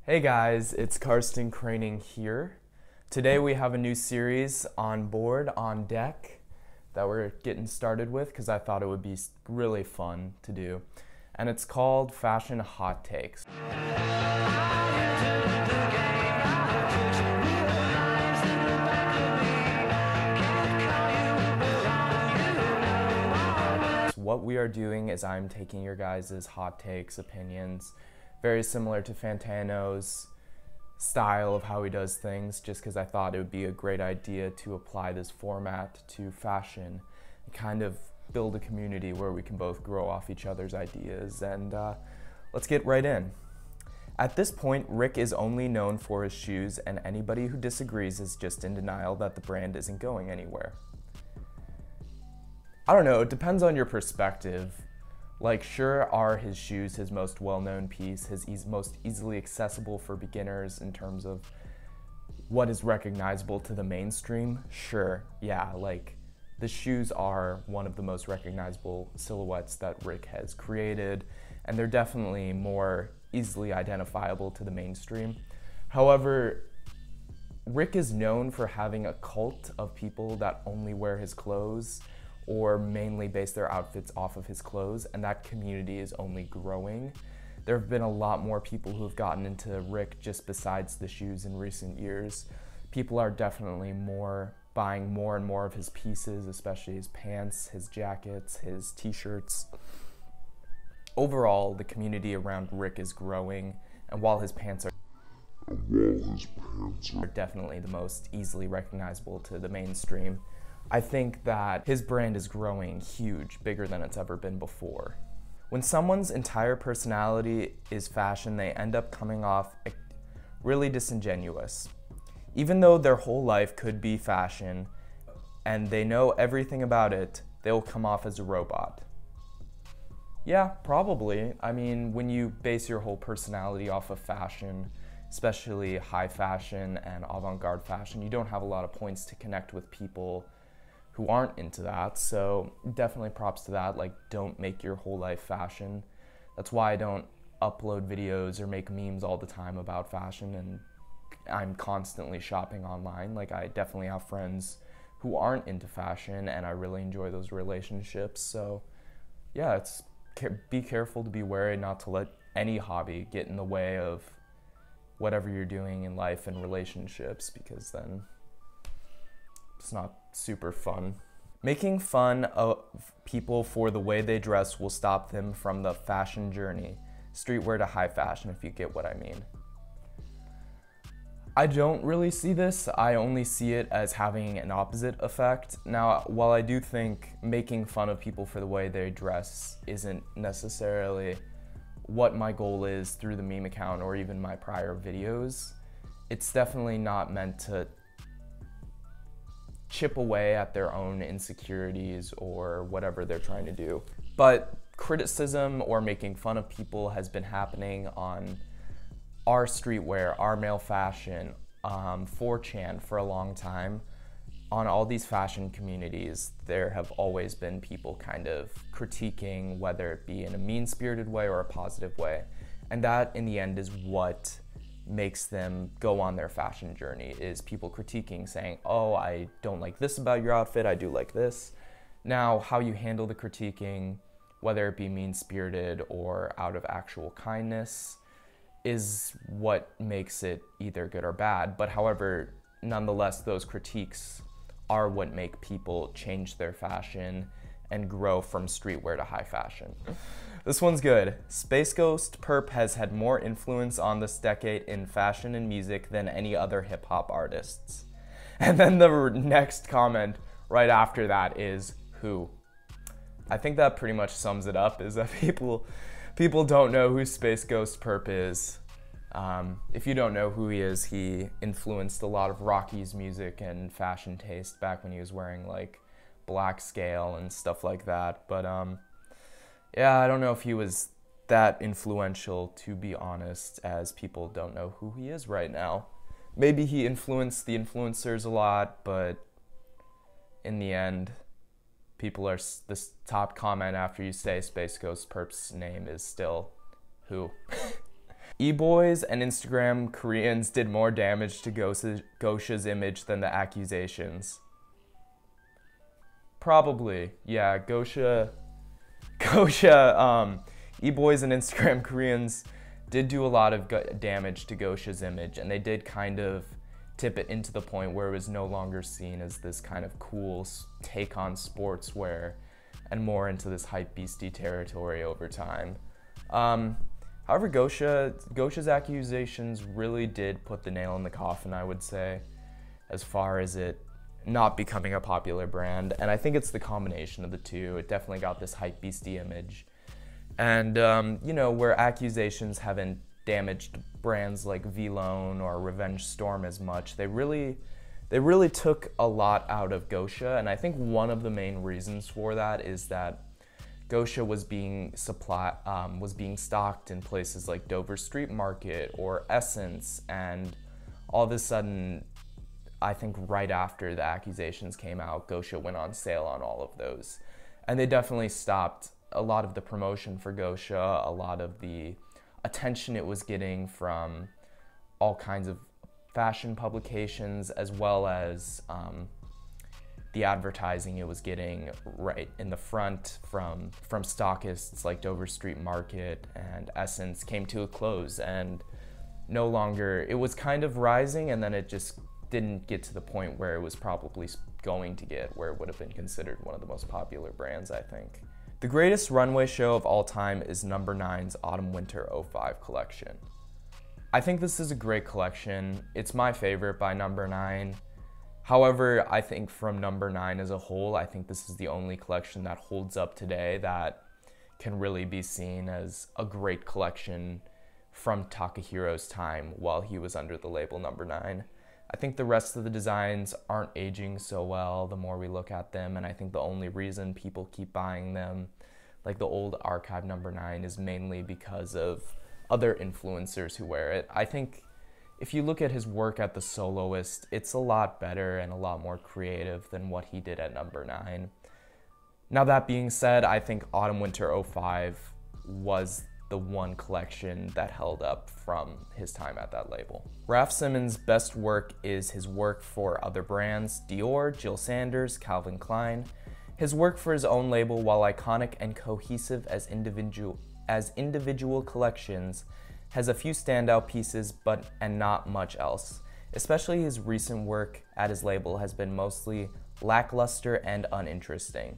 Hey guys, it's Karsten Craning here. Today we have a new series on board, on deck, that we're getting started with because I thought it would be really fun to do. And it's called Fashion Hot Takes. What we are doing is I'm taking your guys' hot takes, opinions, very similar to Fantano's style of how he does things, just because I thought it would be a great idea to apply this format to fashion and kind of build a community where we can both grow off each other's ideas. And let's get right in. At this point, Rick is only known for his shoes, and anybody who disagrees is just in denial that the brand isn't going anywhere. I don't know, it depends on your perspective. Like, sure, are his shoes his most well-known piece, his most easily accessible for beginners in terms of what is recognizable to the mainstream? Sure, yeah, like, the shoes are one of the most recognizable silhouettes that Rick has created, and they're definitely more easily identifiable to the mainstream. However, Rick is known for having a cult of people that only wear his clothes or mainly base their outfits off of his clothes, and that community is only growing. There have been a lot more people who have gotten into Rick just besides the shoes in recent years. People are definitely buying more and more of his pieces, especially his pants, his jackets, his t-shirts. Overall, the community around Rick is growing, and while his pants are definitely the most easily recognizable to the mainstream, I think that his brand is growing huge, bigger than it's ever been before. When someone's entire personality is fashion, they end up coming off really disingenuous. Even though their whole life could be fashion and they know everything about it, they'll come off as a robot. Yeah, probably. I mean, when you base your whole personality off of fashion, especially high fashion and avant-garde fashion, you don't have a lot of points to connect with people who aren't into that, so definitely props to that. Like, don't make your whole life fashion. That's why I don't upload videos or make memes all the time about fashion, and I'm constantly shopping online. Like, I definitely have friends who aren't into fashion, and I really enjoy those relationships. So yeah, be careful to be wary not to let any hobby get in the way of whatever you're doing in life and relationships, because then it's not super fun. Making fun of people for the way they dress will stop them from the fashion journey, streetwear to high fashion, if you get what I mean. I don't really see this. I only see it as having an opposite effect. Now, while I do think making fun of people for the way they dress isn't necessarily what my goal is through the meme account or even my prior videos, it's definitely not meant to chip away at their own insecurities or whatever they're trying to do. But criticism or making fun of people has been happening on our streetwear, our male fashion, 4chan for a long time. On all these fashion communities, there have always been people kind of critiquing, whether it be in a mean-spirited way or a positive way. And that, in the end, is what makes them go on their fashion journey, is people critiquing, saying, oh, I don't like this about your outfit, I do like this. Now, how you handle the critiquing, whether it be mean-spirited or out of actual kindness, is what makes it either good or bad. But however, nonetheless, those critiques are what make people change their fashion and grow from streetwear to high fashion. This one's good. Space Ghost Perp has had more influence on this decade in fashion and music than any other hip-hop artists. And then the next comment right after that is, who? I think that pretty much sums it up, is that people don't know who Space Ghost Perp is. If you don't know who he is, he influenced a lot of Rocky's music and fashion taste back when he was wearing like black scale and stuff like that. But yeah, I don't know if he was that influential, to be honest, as people don't know who he is right now. Maybe he influenced the influencers a lot, but in the end, people are, this top comment after you say Space Ghost Perp's name is still who. E-boys and Instagram Koreans did more damage to Gosha's image than the accusations. Probably, yeah. Gosha, E-boys and Instagram Koreans did do a lot of damage to Gosha's image, and they did kind of tip it into the point where it was no longer seen as this kind of cool take on sportswear and more into this hypebeastie territory over time. However, Gosha's accusations really did put the nail in the coffin, I would say, as far as it not becoming a popular brand. And I think it's the combination of the two. It definitely got this hypebeastie image. And, you know, where accusations haven't damaged brands like Valone or Revenge Storm as much, they really took a lot out of Gosha. And I think one of the main reasons for that is that Gosha was being stocked in places like Dover Street Market or Essence, and all of a sudden, I think right after the accusations came out, Gosha went on sale on all of those. And they definitely stopped a lot of the promotion for Gosha, a lot of the attention it was getting from all kinds of fashion publications, as well as the advertising it was getting right in the front from stockists like Dover Street Market and Essence came to a close, and no longer, it was kind of rising, and then it just didn't get to the point where it was probably going to get, where it would have been considered one of the most popular brands, I think. The greatest runway show of all time is No. 9's Autumn/Winter 05 collection. I think this is a great collection. It's my favorite by No. 9. However, I think from No. 9 as a whole, I think this is the only collection that holds up today that can really be seen as a great collection from Takahiro's time while he was under the label No. 9. I think the rest of the designs aren't aging so well the more we look at them, and I think the only reason people keep buying them, like the old archive No. 9, is mainly because of other influencers who wear it. I think if you look at his work at The Soloist, it's a lot better and a lot more creative than what he did at No. 9. Now that being said, I think Autumn/Winter 05 was the one collection that held up from his time at that label. Raf Simons' best work is his work for other brands, Dior, Jill Sanders, Calvin Klein. His work for his own label, while iconic and cohesive as individual collections, has a few standout pieces and not much else. Especially his recent work at his label has been mostly lackluster and uninteresting.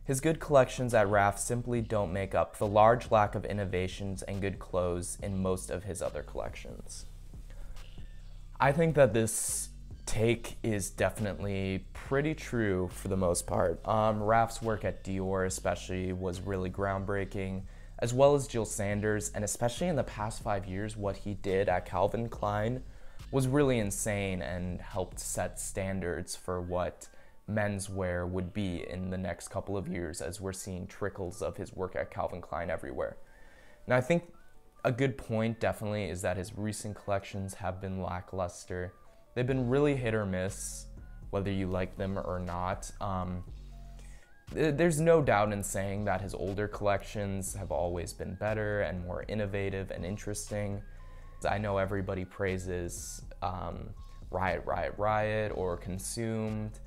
His good collections at Raf simply don't make up the large lack of innovations and good clothes in most of his other collections. I think that this take is definitely pretty true for the most part. Raf's work at Dior especially was really groundbreaking, as well as Jill Sanders, and especially in the past 5 years, what he did at Calvin Klein was really insane and helped set standards for what menswear would be in the next couple of years, as we're seeing trickles of his work at Calvin Klein everywhere. Now, I think a good point definitely is that his recent collections have been lackluster. They've been really hit or miss, whether you like them or not. There's no doubt in saying that his older collections have always been better and more innovative and interesting. I know everybody praises Riot, Riot, Riot, or Consumed,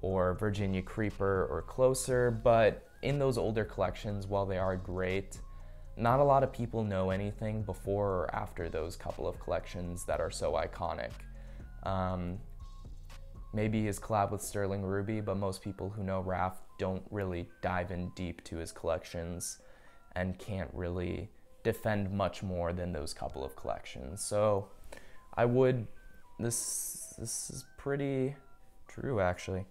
or Virginia Creeper, or Closer, but in those older collections, while they are great, not a lot of people know anything before or after those couple of collections that are so iconic. Maybe his collab with Sterling Ruby, but most people who know Raf don't really dive in deep to his collections and can't really defend much more than those couple of collections. So this is pretty true, actually.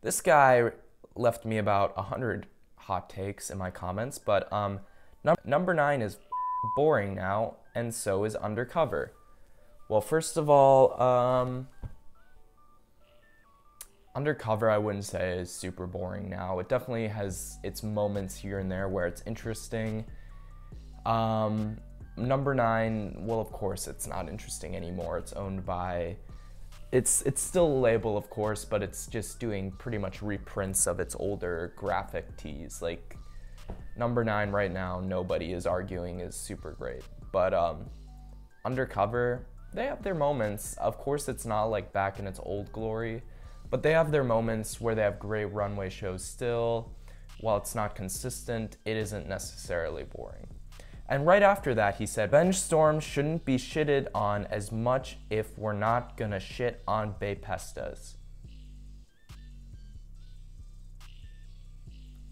This guy left me about 100 hot takes in my comments, but number 9 is boring now, and so is Undercover. Well, first of all, Undercover I wouldn't say is super boring now. It definitely has its moments here and there where it's interesting. Number 9, well, of course it's not interesting anymore. It's owned by... It's still a label, of course, but it's just doing pretty much reprints of its older graphic tees. Like, number 9 right now, nobody is arguing is super great. But Undercover, they have their moments. Of course, it's not like back in its old glory, but they have their moments where they have great runway shows still. While it's not consistent, it isn't necessarily boring. And right after that, he said, Bench Storm shouldn't be shitted on as much if we're not gonna shit on Pestas.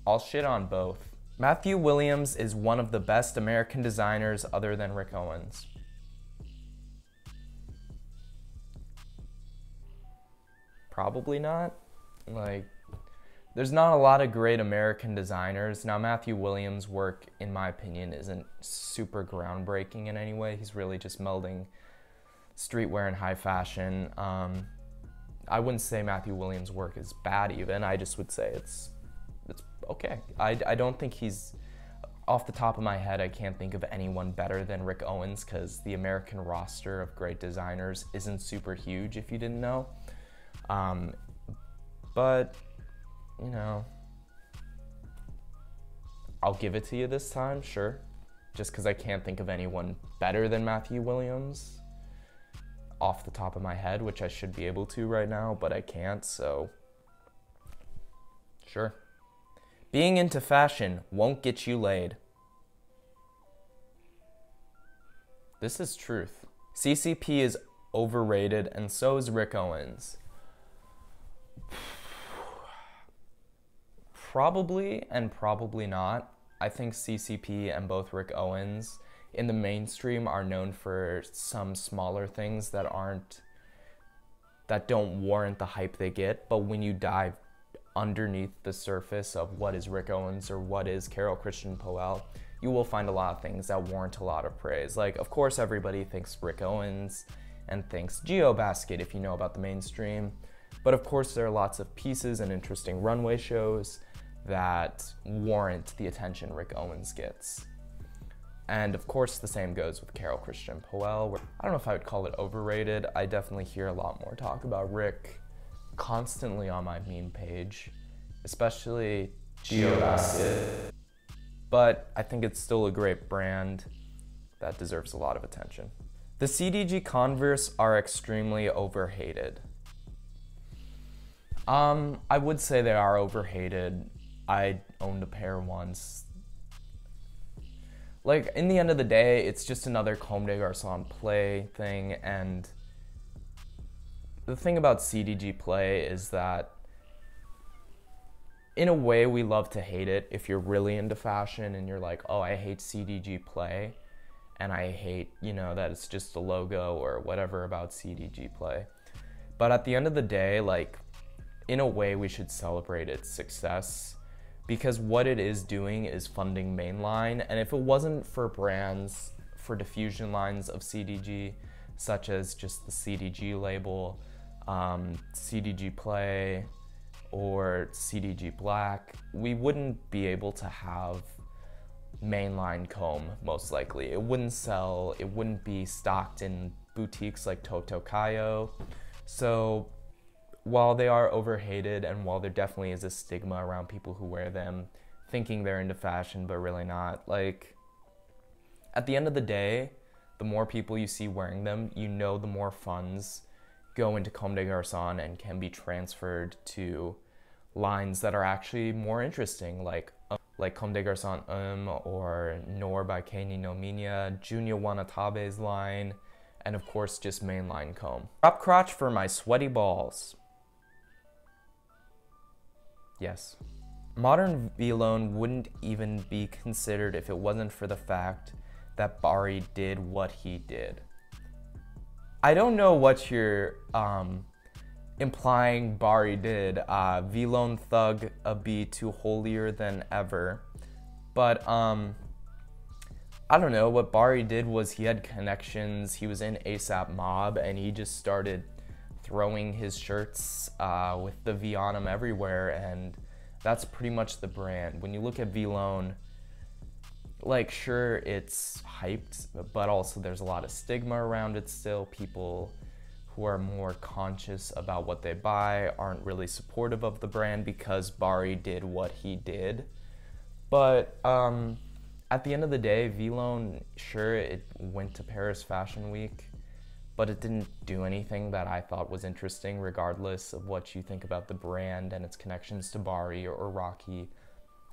I'll shit on both. Matthew Williams is one of the best American designers other than Rick Owens. Probably not. Like, there's not a lot of great American designers. Now, Matthew Williams' work, in my opinion, isn't super groundbreaking in any way. He's really just melding streetwear and high fashion. I wouldn't say Matthew Williams' work is bad even. I just would say it's okay. I don't think he's, off the top of my head, I can't think of anyone better than Rick Owens, because the American roster of great designers isn't super huge, if you didn't know. But, you know, I'll give it to you this time, sure. Just because I can't think of anyone better than Matthew Williams off the top of my head, which I should be able to right now, but I can't, so sure. Being into fashion won't get you laid. This is truth. CCP is overrated, and so is Rick Owens. Probably and probably not. I think CCP and both Rick Owens in the mainstream are known for some smaller things that don't warrant the hype they get, but when you dive underneath the surface of what is Rick Owens or what is Carol Christian Poel, you will find a lot of things that warrant a lot of praise. Like, of course, everybody thinks Rick Owens and thinks GeoBasket if you know about the mainstream. But of course, there are lots of pieces and interesting runway shows that warrant the attention Rick Owens gets. And of course, the same goes with Carol Christian Poel. I don't know if I would call it overrated. I definitely hear a lot more talk about Rick constantly on my meme page, especially GeoBasket. But I think it's still a great brand that deserves a lot of attention. The CDG Converse are extremely overhated. I would say they are overhated. I owned a pair once. Like, in the end of the day, it's just another Comme des Garçons play thing, and the thing about CDG play is that in a way we love to hate it if you're really into fashion and you're like, oh, I hate CDG play, and I hate, you know, that it's just a logo or whatever about CDG play. But at the end of the day, like, in a way we should celebrate its success, because what it is doing is funding mainline, and if it wasn't for brands, for diffusion lines of CDG, such as just the CDG label, CDG Play, or CDG Black, we wouldn't be able to have mainline comb, most likely. It wouldn't sell, it wouldn't be stocked in boutiques like Toto Kayo. So while they are overhated, and while there definitely is a stigma around people who wear them thinking they're into fashion but really not, like, at the end of the day, the more people you see wearing them, you know, the more funds go into Comme des Garçons and can be transferred to lines that are actually more interesting, like Comme des Garçons or Nor by Kenny no Minya, Junya Wanatabe's line, and of course just mainline comb. Drop crotch for my sweaty balls. Yes. Modern Valone wouldn't even be considered if it wasn't for the fact that Bari did what he did. I don't know what you're implying Bari did. Valone Thug a be too holier than ever. But I don't know, what Bari did was he had connections, he was in ASAP Mob, and he just started throwing his shirts with the V on them everywhere, and that's pretty much the brand. When you look at Valone, like, sure, it's hyped, but also there's a lot of stigma around it still. People who are more conscious about what they buy aren't really supportive of the brand because Bari did what he did. But at the end of the day, Valone, sure, it went to Paris Fashion Week, but it didn't do anything that I thought was interesting, regardless of what you think about the brand and its connections to Bari or Rocky.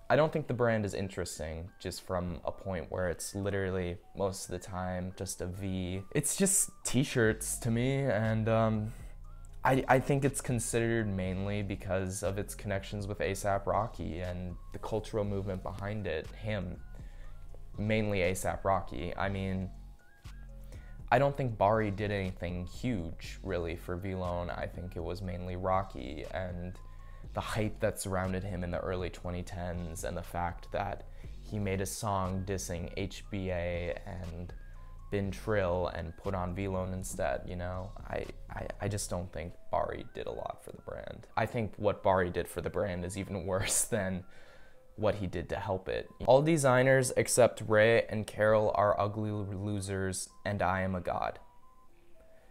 I don't think the brand is interesting, just from a point where it's literally, most of the time, just a V. It's just t-shirts to me, and I think it's considered mainly because of its connections with A$AP Rocky and the cultural movement behind it, him. Mainly A$AP Rocky. I mean, I don't think Bari did anything huge, really, for Valone. I think it was mainly Rocky and the hype that surrounded him in the early 2010s, and the fact that he made a song dissing HBA and Bin Trill and put on Valone instead, you know? I just don't think Bari did a lot for the brand. I think what Bari did for the brand is even worse than what he did to help it. All designers except Ray and Carol are ugly losers, and I am a god.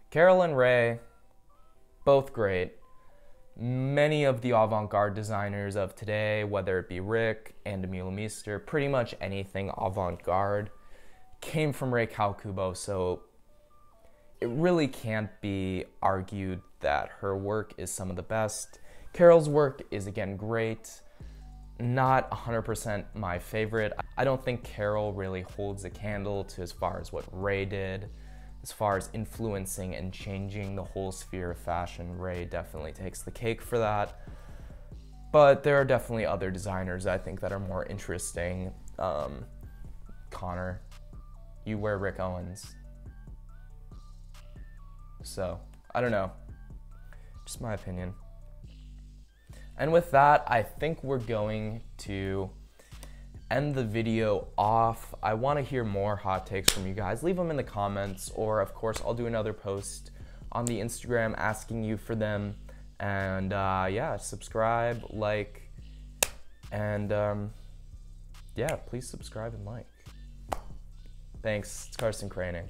Carol and Ray, both great. Many of the avant-garde designers of today, whether it be Rick and Emile Meester, pretty much anything avant-garde, came from Ray Kawakubo, so it really can't be argued that her work is some of the best. Carol's work is, again, great. Not 100% my favorite. I don't think Carol really holds a candle to as far as what Ray did. As far as influencing and changing the whole sphere of fashion, Ray definitely takes the cake for that. But there are definitely other designers I think that are more interesting. Connor, you wear Rick Owens. So, I don't know. Just my opinion. And with that, I think we're going to end the video off. I want to hear more hot takes from you guys. Leave them in the comments, or of course I'll do another post on the Instagram asking you for them. And yeah, subscribe, like, and yeah, please subscribe and like. Thanks. It's Carson Craning.